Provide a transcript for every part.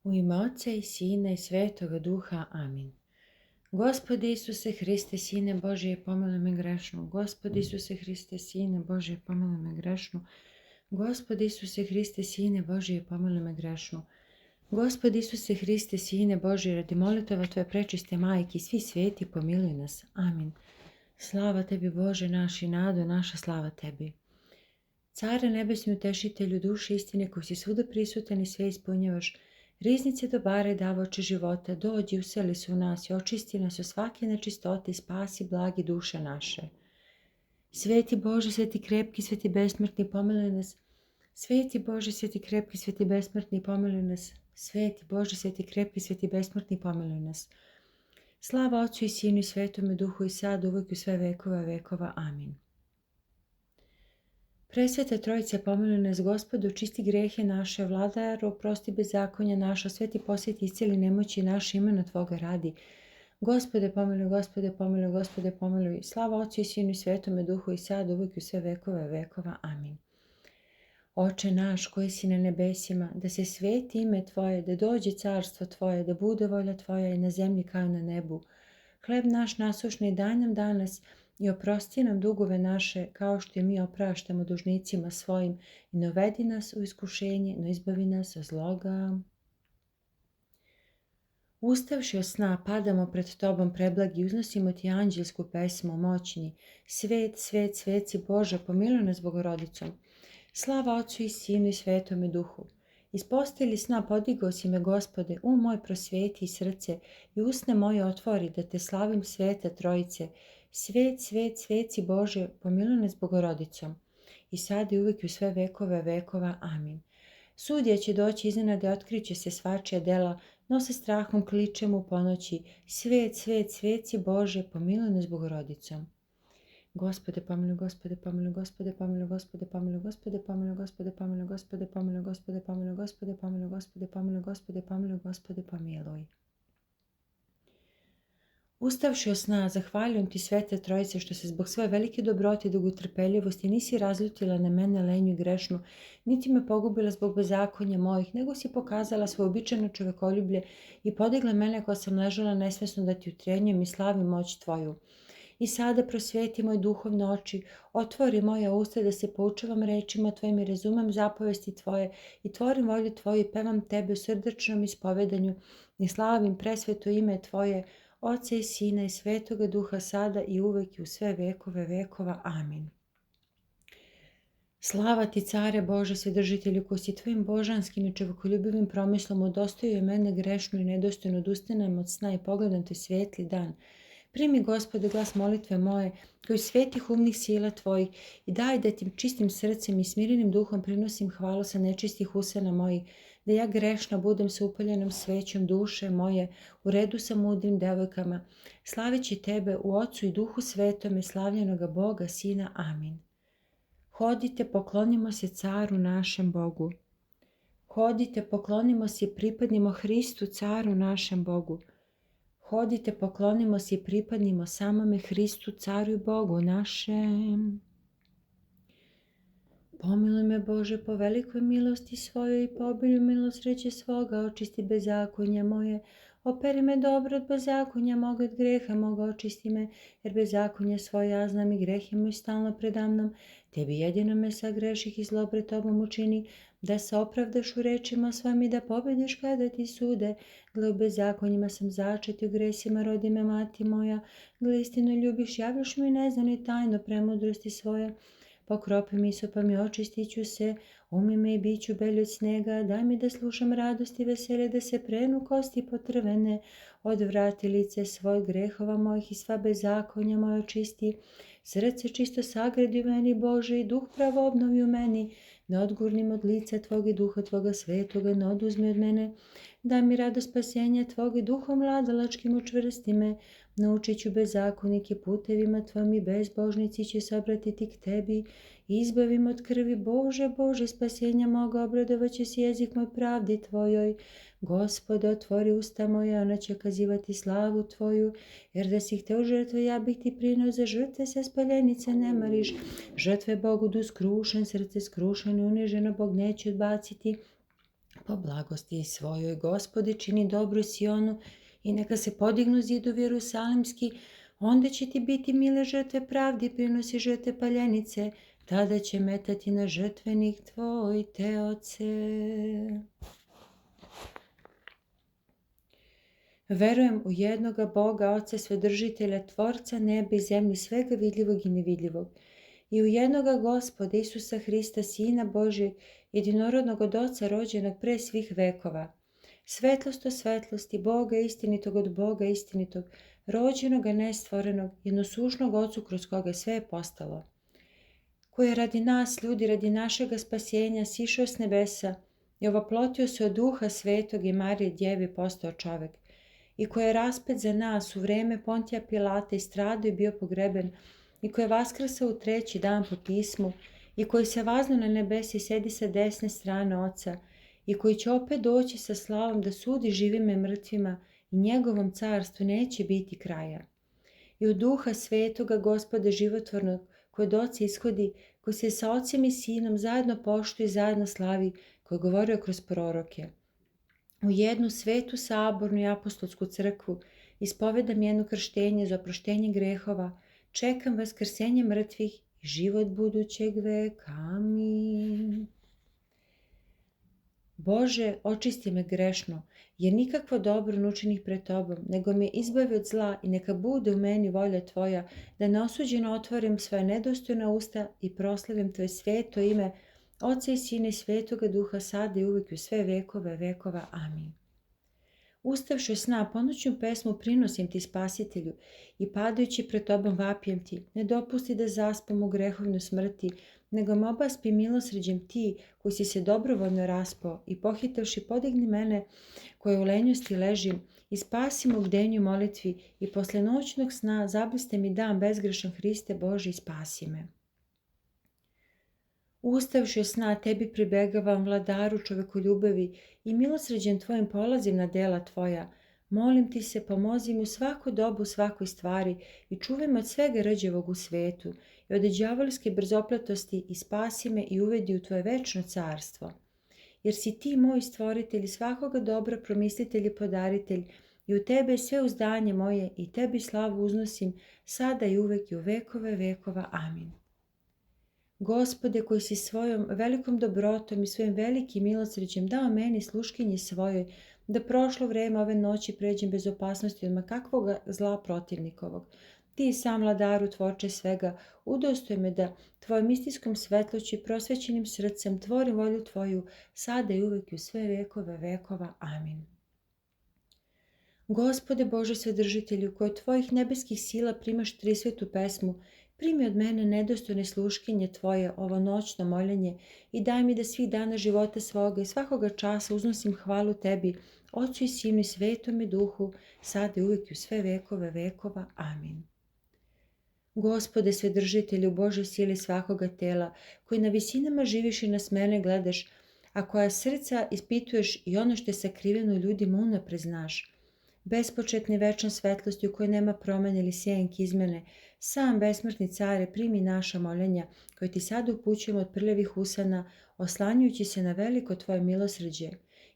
U ime Oca i Sina i Svetoga Duha. Amin. Gospode Isuse Hriste, Sine Božije, pomiluj me grešnu. Gospode Isuse Hriste, Sine Božije, pomiluj me grešnu. Gospode Isuse Hriste, Sine Božije, pomiluj me grešnu. Gospode Isuse Hriste, Sine Božije, radi molitava Tvoje prečiste Majke i svi sveti, pomiluj nas. Amin. Slava Tebi, Bože naš i nado naša, slava Tebi. Care nebesni, utešitelju duše istine, koji si svuda prisutan i sve ispunjavaš, riznice dobara i davaoče života, dođi, useli se u nas i očisti nas od svake nečistote i spasi blagi duše naše. Sveti Bože, sveti krepki, sveti besmrtni, pomiluj nas. Sveti Bože, sveti krepki, sveti besmrtni, pomiluj nas. Sveti Bože, sveti krepki, sveti besmrtni, pomiluj nas. Slava Otcu i Sinu i Svetome Duhu i sad, uvijek u sve vekova vekova. Amin. Presveta Trojice, pomiluj nas. Gospodu, očisti grehe naše, Vladaru, oprosti bezakonja naša, sveti posjeti iscijeli nemoći naše, imena Tvoga radi. Gospode pomiluj, Gospode pomiluj, Gospode pomiluj. Slava Otcu i Sinu i Svetome Duhu i sad, uvijek u sve vekove vekova. Amin. Oče naš koji si na nebesima, da se sveti ime Tvoje, da dođe carstvo Tvoje, da bude volja Tvoja i na zemlji kao na nebu. Hleb naš nasušni daj nam danas i oprosti nam dugove naše, kao što i mi opraštamo dužnicima svojim, i ne uvedi nas u iskušenje, no izbavi nas od zloga. Ustavši od sna, padamo pred Tobom preblagi i uznosimo Ti anđelsku pesmu moćni. Svet, svet, sveci Bože, pomiluj nas Bogorodicom. Slava Otcu i Sinu i Svetome Duhu. Iz postelji sna podigao si me, Gospode, moj prosveti i srce, i usne moje otvori, da Te slavim, Sveta Trojice. Svet, svet, sveci Bože, pomiluj nas Bogorodicom. I sad i uvijek u sve vekove vekova. Amin. Sudija će doći iznenade, otkriće se svačija dela, no sa strahom kličemo u ponoći. Svet, svet, sveci Bože, pomiluj nas Bogorodicom. Gospode pomiluj, Gospode pomiluj, Gospode pomiluj, Gospode pomiluj, Gospode pomiluj, Gospode pomiluj, Gospode pomiluj, Gospode pomiluj, Gospode pomiluj, Gospode pomiluj, Gospode pomiluj, Gospode pomiluj. Ustavši od sna, zahvaljujem Ti, Svete Trojice, što se zbog svoje velike dobrote i dugotrpeljivosti nisi razljutila na mene lenju i grešnu, niti me pogubila zbog bezakonja mojih, nego si pokazala svoje običajno čovekoljublje i podigla mene koja sam ležala nesvesno da Ti utrenjujem i slavim moć Tvoju. I sada prosveti moj duhovne oči, otvori moja usta da se poučavam rečima Tvojim i razumem zapovesti Tvoje i tvorim volju Tvoju i pevam Tebe u srdačnom ispovedanju i slavim presveto ime Tvoje, Oca i Sina i Svetoga Duha, sada i uvek i u sve vekove vekova. Amin. Slava Ti, Care Bože, Svedržitelju, koji si Tvojim božanskim i čovekoljubivim promislom udostojio mene grešnu i nedostojnu da ustanem od sna i pogledam Te svetli dan. Primi, Gospode, glas molitve moje, koji svetih umnih sila Tvojih, i daj da Tim čistim srcem i smirenim duhom prinosim hvalu sa nečistih usana mojih, da ja grešna budem sa upaljenom svećom duše moje, u redu sa mudrim devojkama, slaveći Tebe u Otcu i Duhu Svetome, slavljenoga Boga, Sina. Amin. Hodite, poklonimo se Caru našem Bogu. Hodite, poklonimo se i pripadnimo Hristu, Caru našem Bogu. Hodite, poklonimo se i pripadnimo samome Hristu, Caru i Bogu našem. Pomiluj me, Bože, po velikoj milosti svojoj i po obilju milosreće svoga, očisti bezakonje moje, operi me dobro od bezakonja moga, od greha moga očisti me, jer bezakonje svoje ja znam i grehe moj stalno predamnom. Tebi jedino me sagreših i zlo pred Tobom učini, da se opravdaš u rečima svojim i da pobediš kada Ti sude. Gle, u bezakonjima sam začet i u gresima rodi me mati moja. Gle, istinu ljubiš, javljaš mi neznano i tajno premudrosti svoje. Pokropi mi sopam i očistit ću se, umi me i bit ću belje od snega, daj mi da slušam radost i veselje, da se prenu kosti potrvene, odvrati lice svoj grehova mojih i sva bezakonja moja očisti. Srce čisto sagradi u meni, Bože, i duh pravo obnovi u meni, ne odgurnim od lica Tvog i duha Tvoga svetoga, ne oduzmi od mene. Daj mi radost spasenja Tvog i duhom vladalačkim učvrsti me, naučit ću bezakonike putevima Tvojim i bezbožnici će se obratiti k Tebi. Izbavim od krvi, Bože, Bože, spasenja moga, obradovat će se jezik moj pravdi Tvojoj. Gospode, otvori usta moja, ona će kazivati slavu Tvoju, jer da si hteo žrtve, ja bih Ti prineo za žrtve, sa spaljenice ne mariš. Žrtve Bogu du skrušen, srce skrušeno i uniženo Bog neće odbaciti. Po blagosti svojoj, Gospode, čini dobro Sionu i neka se podignu zidovi Jerusalimski, onda će ti biti mile žrtve pravdi, prinosi žrtve paljenice, tada će metati na žrtvenik tvoj, Teoce. Verujem u jednoga Boga, Oca Svedržitelja, Tvorca neba i zemlje, svega vidljivog i nevidljivog, i u jednoga Gospoda Isusa Hrista, Sina Božijeg, jedinorodnog od Oca, rođenog pre svih vekova, svetlost od svetlosti, Boga istinitog od Boga istinitog, rođenoga nestvorenog, jednosušnog Ocu kroz koga sve je postalo, koji je radi nas, ljudi, radi našega spasenja, sišao s nebesa i ovoplotio se od Duha Svetog i Marije Djevi, postao čovek, i koji je raspet za nas u vreme Pontija Pilata i stradao i bio pogreben, i koji je vaskrsao u treći dan po pismu, i koji se vaznuo na nebesi i sedi sa desne strane Oca, i koji će opet doći sa slavom da sudi živima i mrtvima, i njegovom carstvu neće biti kraja. I u Duha Svetoga, Gospoda životvornog, koji od Oca ishodi, koji se sa Ocem i Sinom zajedno poštuje i zajedno slavi, koji je govorio kroz proroke. U jednu svetu sabornu i apostolsku crkvu ispovedam jedno krštenje za oproštenje grehova, čekam vaskrsenje mrtvih i život budućeg veka. Amin. Bože, očisti me grešno, jer nikakvo dobro nučenih pred Tobom, nego me izbavi od zla i neka bude u meni volja Tvoja, da neosuđeno otvorim svoje nedostojna usta i proslavim Tvoje sveto ime, Oca i Sina i Svetoga Duha, sada i uvijek u sve vekove vekova. Amin. Ustavši od sna, ponoćnu pesmu prinosim Ti, Spasitelju, i padajući pred Tobom vapijem Ti, ne dopusti da zaspam u grehovnoj smrti, nego me obaspi milosrđem Ti, koji si se dobrovoljno raspao, i pohitavši podigni mene, koje u lenjosti ležim, i spasi me u bdenju molitvi, i posle noćnog sna zabliste mi dan bezgrešan, Hriste Bože, i spasi me. Ustavši od sna, Tebi pribegavam, Vladaru čovekoljubavi, i milosrđem Tvojim polazim na dela Tvoja. Molim Ti se, pomozi mi u svaku dobu, u svakoj stvari, i čuvaj me od svega rđevog u svetu, i od đavolske brzopletosti, i spasi me i uvedi u Tvoje večno carstvo. Jer si Ti moj stvoritelj i svakoga dobra promislitelj i podaritelj, i u Tebe je sve uzdanje moje, i Tebi slavu uznosim, sada i uvek i u vekove vekova. Amin. Gospode, koji si svojom velikom dobrotom i svojim velikim milosrđem dao meni, sluškinji svojoj, da prošlo vreme ove noći pređem bez opasnosti od ma kakvog zla protivnikovog. Ti sam, Vladaru, Tvorče svega, udostoj me da Tvojom istinskom svetlošću i prosvećenim srcem tvorim volju Tvoju, sada i uvek i u sve vekove vekova. Amin. Gospode Bože Svedržitelju, koji od Tvojih nebeskih sila primaš trisvetu pesmu, primi od mene nedostojne sluškinje Tvoje ovo noćno moljenje i daj mi da svih dana života svoga i svakoga časa uznosim hvalu Tebi, Otcu i Sinu i Svetome Duhu, sada i uvijek i u sve vekove vekova. Amin. Gospode Svedržitelju, Bože sili svakoga tela, koji na visinama živiš i na smene gledaš, a koja srca ispituješ i ono što je sakriveno ljudima unapred znaš, bespočetne večne svetlosti u kojoj nema promene ili sjenke izmene, sam besmrtni care, primi naša moljenja, koje Ti sad upućujemo od prljavih usana, oslanjujući se na veliko Tvoje milosrđe.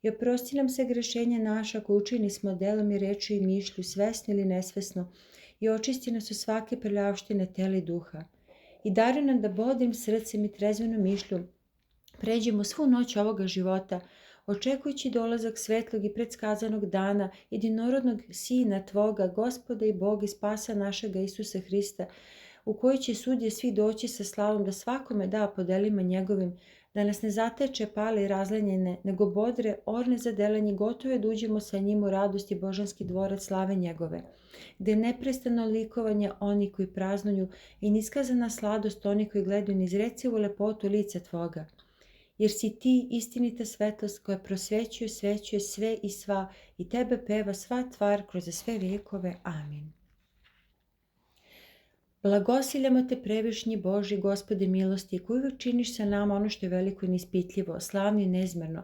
I oprosti nam se grešenja naša, koje učini smo delom i reči i mišlju, svesno ili nesvesno, i očisti nas od svake prljavštine tela i duha. I daruj nam da bodrim srcem i trezvenom mišlju pređemo svu noć ovoga života, očekujući dolazak svetlog i predskazanog dana, jedinorodnog Sina Tvoga, Gospoda i Boga i Spasa našega Isusa Hrista, u koji će sudje svi doći sa slavom da svakome da po delima njegovim, da nas ne zateče pale i razlenjene, nego bodre, orne za delanje, gotove da uđemo sa njim u radost i božanski dvorac slave njegove, gde je neprestano likovanje oni koji praznuju i niskazana sladost oni koji gledaju nizrecivu lepotu lica Tvoga. Jer si Ti istinita svetlost koja prosvećuje, svećuje sve i sva i Tebe peva sva tvar kroz sve vekove. Amin. Blagosiljamo Te, previšnji Boži, Gospode milosti, koji uvijek činiš sa nama ono što je veliko i neispitljivo, slavno i neizmerno,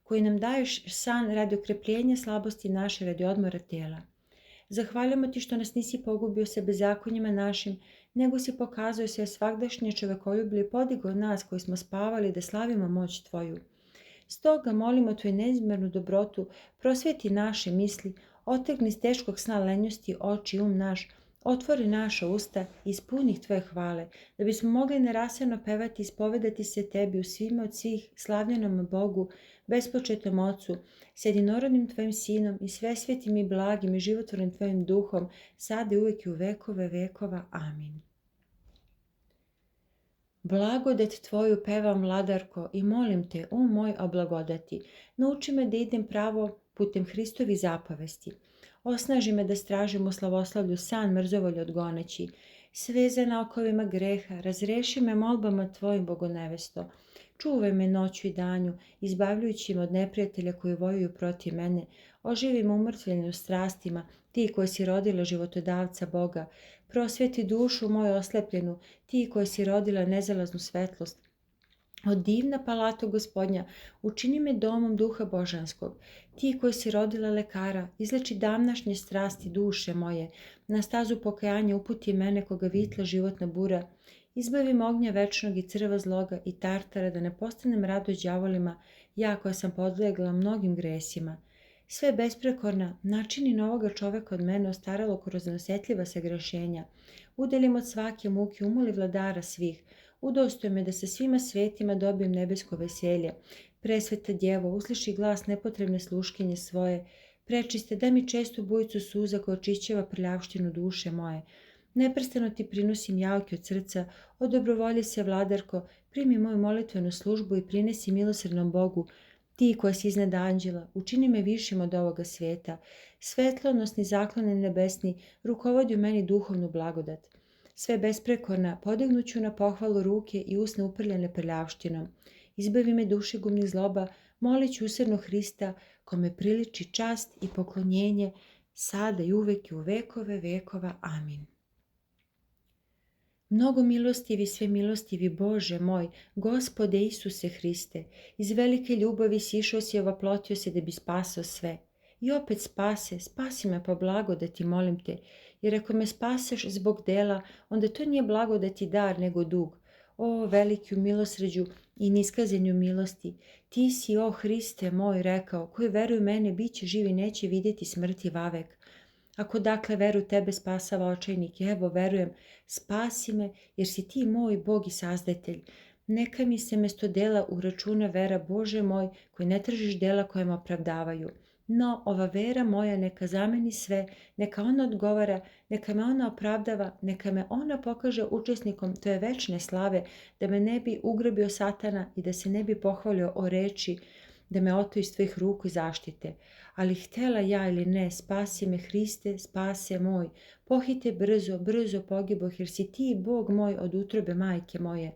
koji nam daješ san radi okrepljenja slabosti naše, radi odmora tela. Zahvaljujemo Ti što nas nisi pogubio sa bezakonjima našim, nego si pokazao sve svagdašnje čovekoljublje i podigao nas koji smo spavali da slavimo moć Tvoju. Stoga molimo Tvoju neizmjernu dobrotu, prosvjeti naše misli, otegni s teškog sna lenjosti oči i naš, otvori naša usta i ispuni ih Tvoje hvale, da bismo mogli nerasano pevati i ispovedati se Tebi u svima od svih, slavljenom Bogu, bespočetnom Ocu, s jedinorodnim Tvojim Sinom i svesvjetim i blagim i životvornim Tvojim Duhom, sad i uvijek i u vekove vekova. Amin. Blagodat Tvoju pevam, Vladarko, i molim Te, moj, o blagodati. Nauči me da idem pravo putem Hristovih zapovesti. Osnaži me da stražim u slavoslavlju san mrzovolje odgoneći. Svezana okovima greha, razreši me molbama Tvojim, Bogonevesto. Čuvaj me noću i danju, izbavljujući me od neprijatelja koji vojuju protiv mene. Oživi me umrtvljeni u strastima, Ti koji si rodila životodavca Boga. Prosvjeti dušu moju oslepljenu, Ti koji si rodila nezalaznu svetlost. O divna palato Gospodnja, učini me domom duha božanskog. Ti koji si rodila lekara, izleči davnašnje strasti duše moje. Na stazu pokajanja uputi mene koga vitla životna bura. Izbavi me ognja večnog i crva zloga i tartara, da ne postanem radost đavolima, ja koja sam podlegla mnogim gresima. Sve besprekorna, načini novoga čoveka od mene ostaralo kroz neosjetljiva sagrešenja. Udelim od svake muke, umoli vladara svih. Udostoj me da sa svima svetima dobijem nebesko veselje. Presveta djevo, usliši glas nepotrebne sluškinje svoje. Prečiste, daj mi čestu bujicu suza koja očišćava prljavštinu duše moje. Neprestano Ti prinosim javke od srca, o dobrovolji se, Vladarko, primi moju molitvenu službu i prinesi milosrdnom Bogu. Ti koja si iznad anđela, učini me višim od ovoga svijeta. Svetlonosni zaklone nebesni, rukovodi u meni duhovnu blagodat. Sve besprekorna, podignuću na pohvalu ruke i usne uprljane prljavštinom. Izbavi me duši gumnih zloba, moliću usredno Hrista, kome priliči čast i poklonjenje, sada i uvek i u vekove vekova. Amin. Mnogo milostivi, sve milostivi Bože moj, Gospode Isuse Hriste, iz velike ljubavi sišao si i ovaplotio se da bi spasao sve. I opet spasi me po blagodati, molim Te, jer ako me spaseš zbog dela, onda to nije blagodati dar, nego dug. O, veliki u milosrđu i niskazenju milosti, Ti si, o Hriste moj, rekao, koji veruje u mene, bit će živ i neće vidjeti smrti vavek. Ako dakle veru Tebe spasava očajnik, evo verujem, spasi me, jer si Ti moj Bog i Sazdatelj. Neka mi se mesto dela uračuna vera, Bože moj, koji ne tražiš dela koje me opravdavaju. No, ova vera moja neka zameni sve, neka ona odgovara, neka me ona opravdava, neka me ona pokaže učesnikom Tvoje večne slave, da me ne bi ugrabio Satana i da se ne bi pohvalio o reči, da me oto iz Tvojih ruku zaštite. Ali htjela ja ili ne, spasi me Hriste, spase moj. Pohite brzo, brzo pogiboh, jer si Ti, Bog moj, od utrobe majke moje.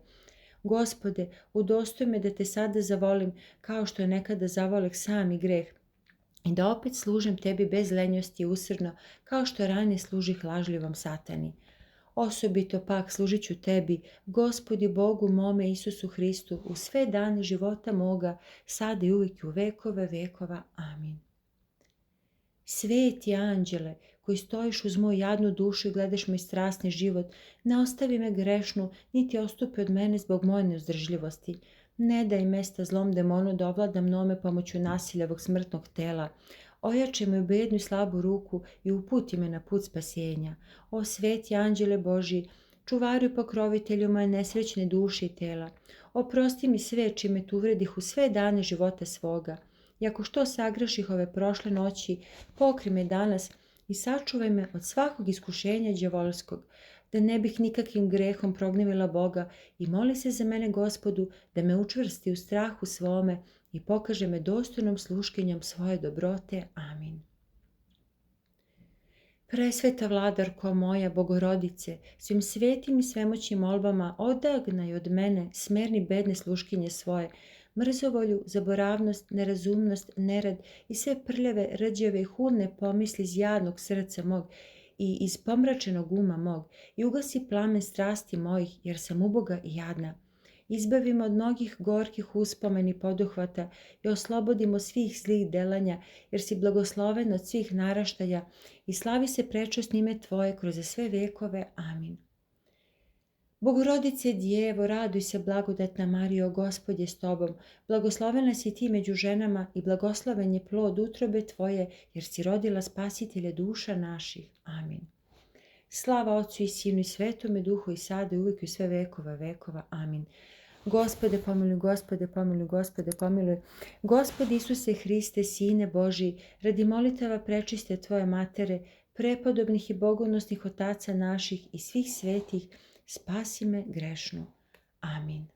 Gospode, udostoj me da Te sada zavolim, kao što je nekada zavolih sami greh, i da opet služim Tebi bez lenjosti i usrdno, kao što ranije služih lažljivom Satani. Osobito pak služit ću Tebi, Gospodi Bogu mome Isusu Hristu, u sve dane života moga, sada i uvijek u vekove vekova. Amin. Sveti anđele, koji stojiš uz moju jadnu dušu i gledaš moj strasni život, ne ostavi me grešnu, niti ostupi od mene zbog moje neuzdržljivosti. Ne daj mesta zlom demonu da ovlada mnome pomoću nasiljavog smrtnog tela. Ojačaj moju bednu i slabu ruku i uputi me na put spasenja. O sveti anđele Božji, čuvaru i pokrovitelju moje nesrećne duše i tela, oprosti mi sve čime te uvredih u sve dane života svoga. I ako što sagreših ove prošle noći, pokri me danas i sačuvaj me od svakog iskušenja đavolskog, da ne bih nikakvim grehom prognevila Boga, i moli se za mene Gospodu da me učvrsti u strahu svome i pokaže me dostojnom sluškinjom svoje dobrote. Amin. Presveta Vladarko moja, Bogorodice, svim svetim i svemoćnim molbama odagnaj od mene smerni bedne sluškinje svoje, mrzovolju, zaboravnost, nerazumnost, nerad i sve prljave, rđave i hulne pomisli iz jadnog srca mog i iz pomračenog uma mog, i ugasi plamen strasti mojih, jer sam uboga i jadna. Izbavimo od mnogih gorkih uspomeni poduhvata i oslobodimo svih zlih delanja, jer si blagosloven od svih naraštaja i slavi se prečasno ime Tvoje kroz sve vekove. Amin. Bogorodice Djevo, raduj se, blagodatna Marijo, Gospod je s tobom. Blagoslovena si ti među ženama i blagosloven je plod utrobe tvoje, jer si rodila spasitelja duša naših. Amin. Slava Otcu i Sinu i Svetome Duhu i sada i uvijek i u sve vekova vekova. Amin. Gospode pomiluj, Gospode pomiluj, Gospode pomiluj. Gospod Isuse Hriste, Sine Božji, radi molitava prečiste tvoje matere, prepodobnih i bogonosnih otaca naših i svih svetih, spasi me grešnu. Amin.